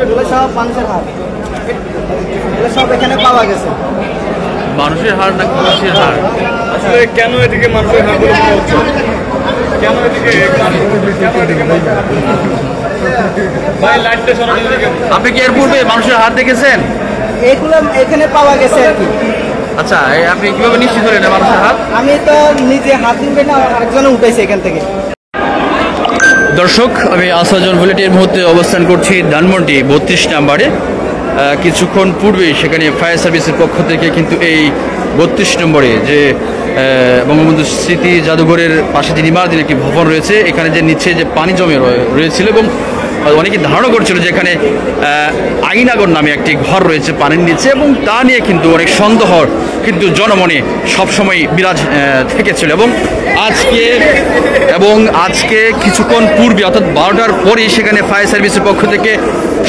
এগুলো সব মানুষের হাড়, এগুলো সব এখানে পাওয়া গেছে। মানুষের হাড় না মানুষের হাড়? আসলে কেন এদিকে মানুষের হাড় বলে মনে হচ্ছে? কেন এদিকে ভাই লাইটটা সরানোর দিকে? আপনি কি এর পূর্বে মানুষের হাড় দেখেছেন? এগুলো এখানে পাওয়া গেছে আর কি। আচ্ছা, আপনি কিভাবে নিশ্চিত হলেন মানুষের হাত? আমি তো নিজে হাত দিবে না, আরেকজনে উঠেছে এখান থেকে। দর্শক, আমি আসাজন বুলেটের মুহূর্তে অবস্থান করছি ধানমন্ডি 32 নম্বরে। কিছুক্ষণ পূর্বেই সেখানে ফায়ার সার্ভিসের পক্ষ থেকে কিন্তু এই 32 নম্বরে যে বঙ্গবন্ধু স্মৃতি জাদুঘরের পাশে যে নির্মাণাধীন একটি ভবন রয়েছে, এখানে যে নিচে যে পানি জমে রয়েছিল এবং অনেকে ধারণা করছিল যে এখানে আইনাগর নামে একটি ঘর রয়েছে পানির নিচে, এবং তা নিয়ে কিন্তু অনেক সন্দেহ কিন্তু জনমনে সবসময় বিরাজ থেকেছিল। এবং আজকে কিছুক্ষণ পূর্বে অর্থাৎ 12টার পরেই সেখানে ফায়ার সার্ভিসের পক্ষ থেকে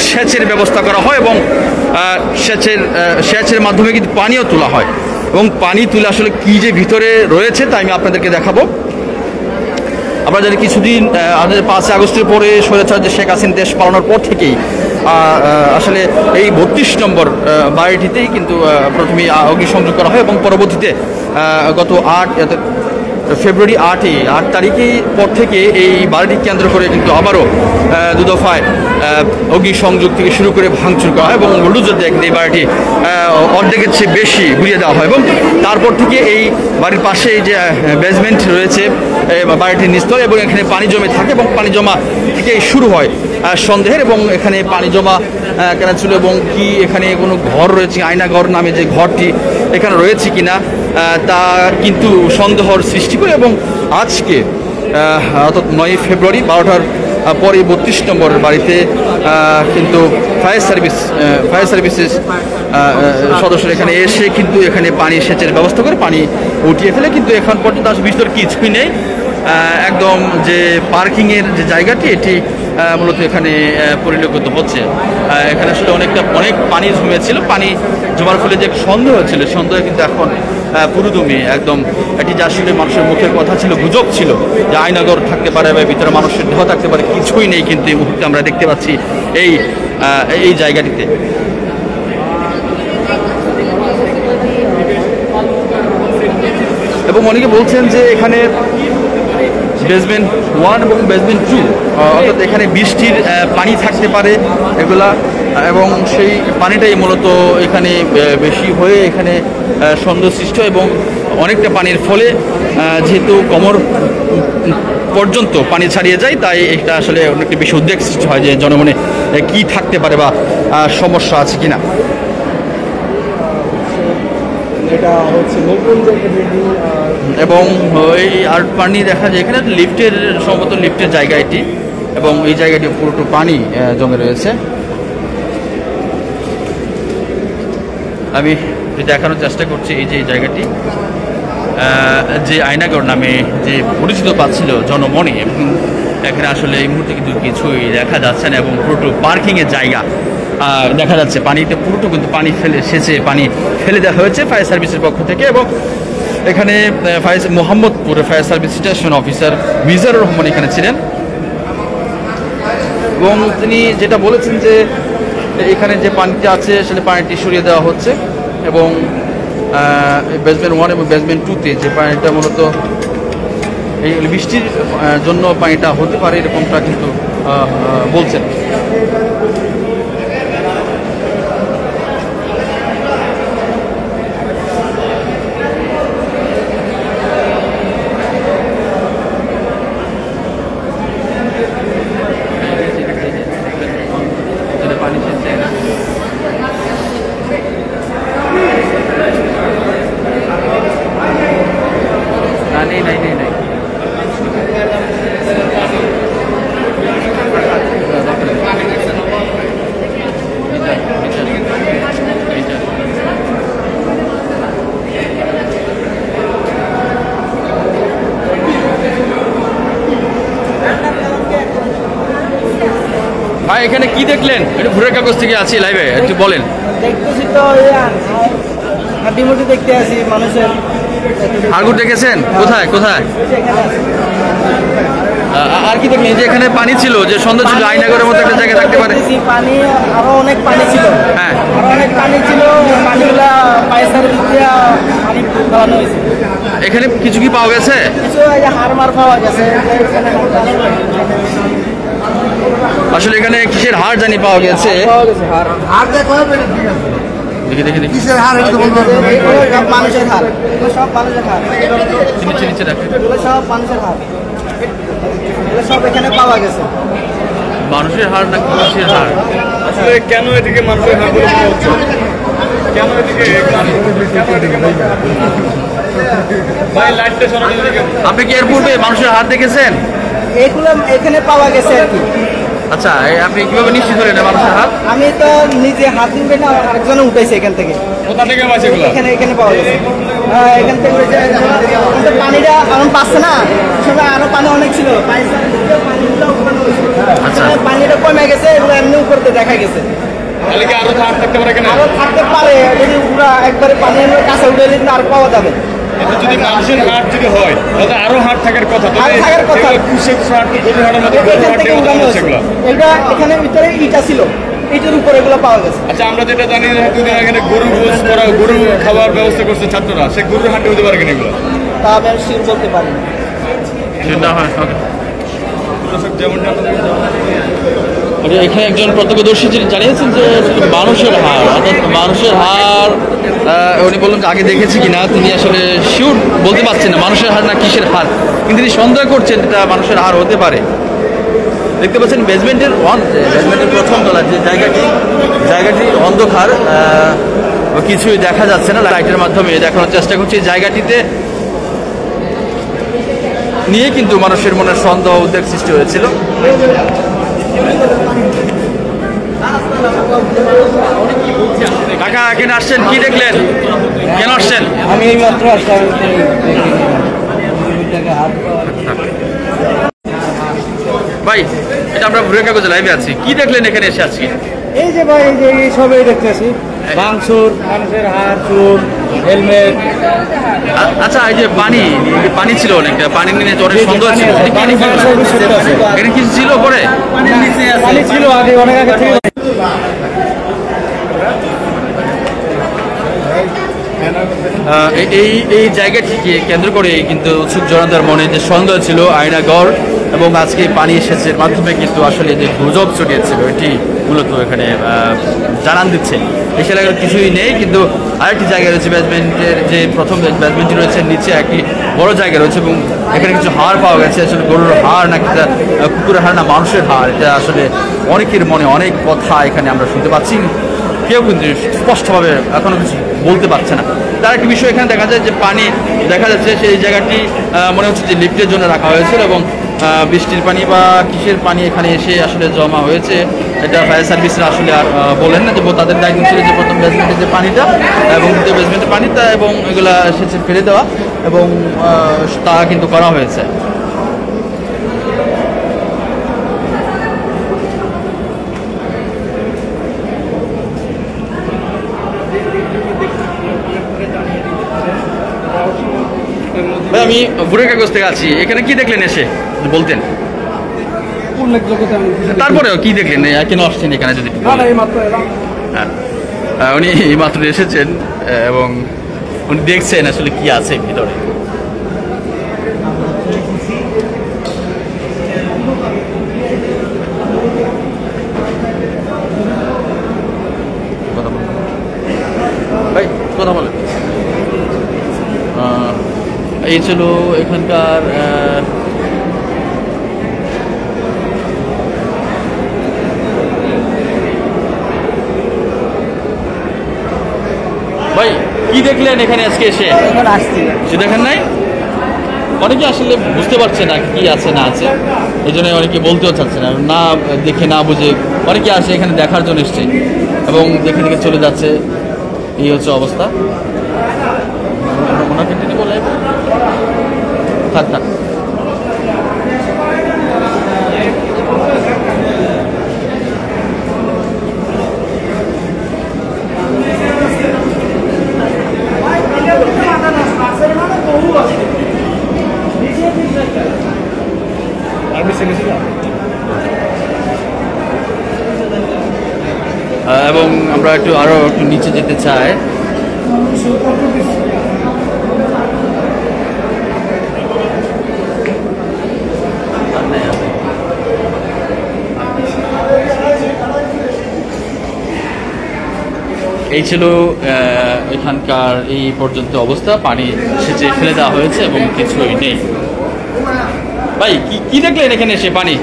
সেচের ব্যবস্থা করা হয় এবং সেচের মাধ্যমে কিন্তু পানিও তোলা হয়। এবং পানি তুলে আসলে কী যে ভিতরে রয়েছে তা আমি আপনাদেরকে দেখাবো। আপনারা জানি কিছুদিন 5 আগস্টের পরে স্বৈরাচার যে শেখ হাসিনা দেশ পালানোর পর থেকেই আসলে এই 32 নম্বর বাড়িটিতেই কিন্তু প্রথমে অগ্নিসংযোগ করা হয় এবং পরবর্তীতে গত 8 ফেব্রুয়ারি 8 তারিখেই পর থেকে এই বাড়িটি কেন্দ্র করে কিন্তু আবারও দুদফায় অগ্নিসংযোগ থেকে শুরু করে ভাঙচুর করা হয় এবং বুলডোজার দিয়ে এই বাড়িটি অর্ধেকের চেয়ে বেশি ঘুরিয়ে দেওয়া হয়। এবং তারপর থেকে এই বাড়ির পাশে যে বেসমেন্ট রয়েছে বাড়িটির নিচতল, এবং এখানে পানি জমে থাকে এবং পানি জমা থেকেই শুরু হয় সন্দেহের। এবং এখানে পানি জমা কেন ছিল এবং কি এখানে কোনো ঘর রয়েছে, আয়নাঘর নামে যে ঘরটি এখানে রয়েছে কিনা তা কিন্তু সন্দেহর সৃষ্টি করে। এবং আজকে অর্থাৎ 9 ফেব্রুয়ারি 12টার পরে 32 নম্বরের বাড়িতে কিন্তু ফায়ার সার্ভিসেস সদস্যরা এখানে এসে কিন্তু এখানে পানি সেচের ব্যবস্থা করে পানি উঠিয়ে ফেলে। কিন্তু এখন পর্যন্ত আসলে ভিতর কিছুই নেই, একদম যে পার্কিংয়ের যে জায়গাটি এটি মূলত এখানে পরিলক্ষিত হচ্ছে। এখানে আসলে অনেক পানি জমেছিল, পানি জমার ফলে যে সন্দেহ ছিল, সন্দেহ কিন্তু এখন পুরোদমে একদম এটি যে আসলে মানুষের মুখের কথা ছিল, গুজব ছিল যে আয়নাগর থাকতে পারে বা ভিতরে মানুষের দেহ থাকতে পারে, কিছুই নেই কিন্তু এই মুহূর্তে আমরা দেখতে পাচ্ছি এই জায়গাটিতে। এবং অনেকে বলছেন যে এখানে বেসমেন্ট 1 এবং বেসমেন্ট 2 অর্থাৎ এখানে বৃষ্টির পানি থাকতে পারে এগুলা, এবং সেই পানিটাই মূলত এখানে বেশি হয়ে এখানে সন্দেহ সৃষ্টি হয়। এবং অনেকটা পানির ফলে যেহেতু কোমর পর্যন্ত পানি ছাড়িয়ে যায়, তাই এটা আসলে অনেকটা বেশি উদ্বেগ সৃষ্টি হয় যে জনমনে কি থাকতে পারে বা সমস্যা আছে কিনা। এবং এই আর পানি দেখা যায় এখানে লিফটের সম্ভবত লিফটের জায়গা এটি, এবং এই জায়গাটি পুরোটা পানি জমে রয়েছে। আমি দেখানোর চেষ্টা করছি এই যে এই জায়গাটি যে আয়নাগর নামে যে পরিচিত পাচ্ছিল জনমনে, এবং এখানে আসলে এই মুহূর্তে কিন্তু কিছুই দেখা যাচ্ছে না। এবং পুরোটো পার্কিংয়ের জায়গা দেখা যাচ্ছে, পানিতে পুরোটা কিন্তু সেচে পানি ফেলে দেওয়া হয়েছে ফায়ার সার্ভিসের পক্ষ থেকে। এবং এখানে Mohammadpur fire service station officer Mizanur Rahman এখানে ছিলেন, এবং তিনি যেটা বলেছেন যে এখানে যে পানিটা আছে সেটা পানিটি সরিয়ে দেওয়া হচ্ছে। এবং বেসমেন্ট 1 এবং বেসমেন্ট 2-তে যে পানিটা মূলত এই বৃষ্টির জন্য পানিটা হতে পারে এরকমটা কিন্তু বলছেন। ভাই এখানে কি দেখলেন? একটু ভোরের কাগজ থেকে আছি লাইভে, একটু বলেন। দেখতেছি তো হাঁটিমুটি দেখতে আসি মানুষের। হাড়গুড় দেখেছেন? কোথায় কোথায়? আর কি দেখলেন যে এখানে পানি ছিল, যে সন্ধ্যা ছিল, আয়নাগরের মতো একটা জায়গা থাকতে পারে? পানি আরো অনেক পানি ছিল, হ্যাঁ, আরো অনেক পানি ছিল, পানিগুলা পায়সার ভিতরে পানি ফেলানো হয়েছে। এখানে কিছু কি পাওয়া গেছে? কিছু এই যে হাড়মার পাওয়া গেছে, আসলে এখানে কিসের হাড় জানি পাওয়া গেছে। পাওয়া গেছে হাড়। দেখি দেখি দেখি, কিসের হাড়? এগুলো সব মানুষের হাড়, এগুলো সব মানুষের হাড়, নিচে নিচে রাখে। এগুলো সব মানুষের হাড়, এগুলো সব এখানে পাওয়া গেছে। মানুষের হাড় না কিসের হাড়? আসলে কেন এদিকে মানুষের হাড় বলে মনে হচ্ছে? কেন এদিকে ভাই লাইটটা সরানো এদিকে। আপনি কি এর পূর্বে মানুষের হাড় দেখেছেন? এগুলো এখানে পাওয়া গেছে আর কি। আচ্ছা, আপনি কিভাবে নিশ্চিত হলেন এটা মানুষের হাড়? আমি তো নিজে হাত দিবে না, আরেকজনে উঠেছে এখান থেকে, কোথা থেকে মাছ এগুলো? এখানে এখানে পাওয়া গেছে। এখান থেকে উঠেছে। কিন্তু পানিটা এখন পাচ্ছে না, সবাই আরো পানি অনেক ছিল, আচ্ছা, পানিটা কমে গেছে, এগুলো এমনি উপরতে দেখা গেছে। তাহলে কি আরো হাড় থাকতে পারে এখানে? আরো থাকতে পারে, যদি পুরা একবারে পানির কাছে উঠে দিলে আর পাওয়া যাবে। কিন্তু যদি মানুষের হাড় যদি হয় তাহলে আরো হাড় থাকার কথা। হাড় থাকার কথা। কুশের হাড়, গরুর হাড়ের মতো এখান থেকে উঠানো হয়েছে। সেগুলো। এটা এখানে ভিতরে ইটা ছিল, ইটের উপরে এগুলো পাওয়া গেছে। আচ্ছা, আমরা যেটা জানি যে দুদিন এখানে গরু গোস করা, গরু খাওয়ার ব্যবস্থা করছে ছাত্ররা, সে গরুর হাড় হতে পারে কিনা এগুলো? তা আমি আর শির বলতে পারি না। সেটা হয়। ওকে, দর্শক যেমনটা এখানে একজন প্রত্যক্ষদর্শী যিনি জানিয়েছেন যে আসলে মানুষের হাড়, অর্থাৎ মানুষের হাড়, উনি বললেন যে আগে দেখেছি কিনা তিনি আসলে শিওর বলতে পারছেন না মানুষের হাড় না কিসের হাড়, কিন্তু তিনি সন্দেহ করছেন এটা মানুষের হাড় হতে পারে। দেখতে পাচ্ছেন বেসমেন্টের প্রথম তলা যে জায়গাটি অন্ধকার, কিছুই দেখা যাচ্ছে না। লাইটের মাধ্যমে দেখানোর চেষ্টা করছি। জায়গাটিতে নিয়ে কিন্তু মানুষের মনে সন্দেহ উদ্বেগ সৃষ্টি হয়েছিল। কাকা এখানে আসছেন, কি দেখলেন, কেন আসছেন? আমি এই মাত্র আসলাম। ভাই, এটা আমরা ভুরের কাগজে লাইভে আছি, কি দেখলেন এখানে এসে আজকে? এই যে ভাই, এই যে এই সবই দেখতেছি, মাংসুর, মানুষের হাড়, চুল, হেলমেট। আচ্ছা, এই যে পানি ছিল অনেকটা, পানি নিয়ে অনেক সন্দেহ ছিল, এখানে কিছু ছিল পরে? পানি ছিল আগে, অনেক আগে থেকে। এই জায়গাটিকে কেন্দ্র করে কিন্তু উৎসুক জনতার মনে যে সন্দেহ ছিল আয়নাগর এবং আজকে পানি সেচের মাধ্যমে কিন্তু আসলে যে গুজব ছড়িয়েছিল এটি মূলত এখানে জানান দিচ্ছে। এই এলাকার কিছুই নেই, কিন্তু আরেকটি জায়গা রয়েছে বেসমেন্টের, যে প্রথম বেসমেন্টটি রয়েছে নিচে একটি বড় জায়গা রয়েছে এবং এখানে কিছু হাড় পাওয়া গেছে। আসলে গরুর হাড় নাকি কুকুরের হাড় না মানুষের হাড়, এটা আসলে অনেকের মনে অনেক কথা এখানে আমরা শুনতে পাচ্ছি। কেউ কিন্তু স্পষ্টভাবে এখনো কিছু বলতে পারছে না। তার একটি বিষয় এখানে দেখা যায় যে পানি দেখা যাচ্ছে, সেই জায়গাটি মনে হচ্ছে যে লিফটের জন্য রাখা হয়েছিল এবং বৃষ্টির পানি বা কিসের পানি এখানে এসে আসলে জমা হয়েছে এটা ফায়ার সার্ভিসরা আসলে আর বলেন না, যে তাদের দায়িত্ব ছিল যে প্রথম বেসমেন্টের যে পানিটা এবং দ্বিতীয় বেসমেন্টের পানিটা এবং এগুলা সেচে ফেলে দেওয়া, এবং তা কিন্তু করা হয়েছে। আমি ভুরের কাগজ থেকে আছি, এখানে কি দেখলেন এসে বলতেন? তারপরেও কি দেখলেন, কেন আসছেন এখানে যদি? হ্যাঁ, উনি মাত্র এসেছেন এবং উনি দেখছেন আসলে কি আছে ভিতরে। ভাই কথা বলেন। এই ছিল এখানকার ভাই, কি দেখলেন এখানে আজকে এসে? কিছু দেখেন নাই? অনেকে আসলে বুঝতে পারছে না কি আছে না আছে, এই জন্য অনেকে বলতেও চাচ্ছে না, না দেখে না বুঝে অনেকে আসে এখানে দেখার জন্য এসছে এবং দেখে দেখে চলে যাচ্ছে। এই হচ্ছে অবস্থা। ওনাকে তিনি বলে থাক থাক। আর এবং আমরা আরও একটু নিচে যেতে চাই। এই ছিল এখানকার এই পর্যন্ত অবস্থা, পানি সেচে ফেলে দেওয়া হয়েছে এবং কিছুই নেই। ভাই কি দেখলেন এখানে এসে পানি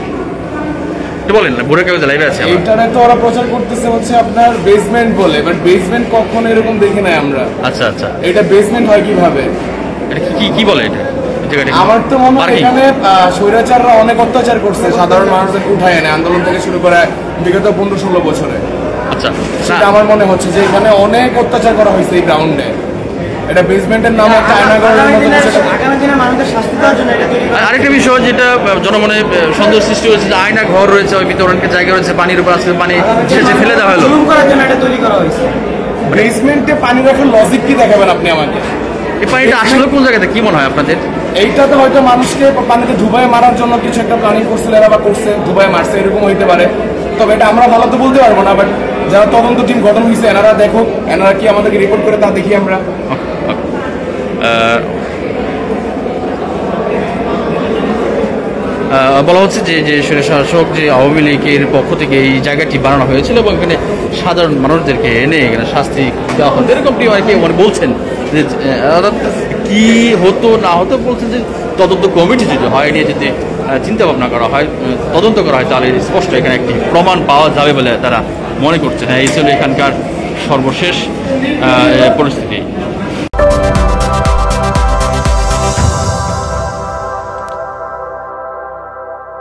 একটু বলেন না, বুড়ো কাগজ লাইভে আছে। এইটারে তো ওরা প্রচার করতেছে হচ্ছে আপনার বেসমেন্ট বলে, বাট বেসমেন্ট কখনো এরকম দেখি নাই আমরা। আচ্ছা আচ্ছা, এটা বেসমেন্ট হয় কিভাবে? এটা কি বলে এটা? আমার তো মনে হয় এখানে স্বৈরাচাররা অনেক অত্যাচার করছে সাধারণ মানুষদের উঠায় এনে, আন্দোলন থেকে শুরু করে বিগত 15-16 বছরে। আচ্ছা, সেটা আমার মনে হচ্ছে যে এখানে অনেক অত্যাচার করা হয়েছে এই গ্রাউন্ডে। এটা বেসমেন্টের নামে একটা আয়নাঘরের মতো কিছু। আগামী দিনে মানুষের শাস্তি দেওয়ার জন্য এটা তৈরি করা। আরেকটা বিষয় যেটা জনমনে সন্দেহ সৃষ্টি হয়েছে যে আয়না ঘর রয়েছে, ওই ভিতরে অনেক জায়গা রয়েছে, পানির উপর আজকে পানি সেচে ফেলে দেওয়া হলো। জুলুম করার জন্য এটা তৈরি করা হয়েছে। বেসমেন্টে পানি রাখার লজিক কি দেখাবেন আপনি আমাকে? এই পানিটা আসলে কোন জায়গাতে, কি মনে হয় আপনাদের? এইটাতে হয়তো মানুষকে পানিতে ডুবাই মারার জন্য কিছু একটা প্ল্যানিং করছিল এরা, বা করছে ডুবাই মারছে, এরকম হইতে পারে। তবে এটা আমরা ভালো তো বলতে পারবো না, বাট যারা তদন্ত টিম গঠন হয়েছে এনারা দেখুক, এনারা কি আমাদেরকে রিপোর্ট করে তা দেখি আমরা। বলা হচ্ছে যে শাসক যে আওয়ামী লীগের পক্ষ থেকে এই জায়গাটি বানানো হয়েছিল এবং এখানে সাধারণ মানুষদেরকে এনে এখানে শাস্তি দেওয়া হতো, এরকমটি আর কি মানে বলছেন যে কি হতো না হতো বলছেন যে তদন্ত কমিটি যদি হয় নিয়ে যদি চিন্তা ভাবনা করা হয়, তদন্ত করা হয়, তাহলে স্পষ্ট এখানে একটি প্রমাণ পাওয়া যাবে বলে তারা মনে করছেন। হ্যাঁ, এই ছিল এখানকার সর্বশেষ পরিস্থিতি।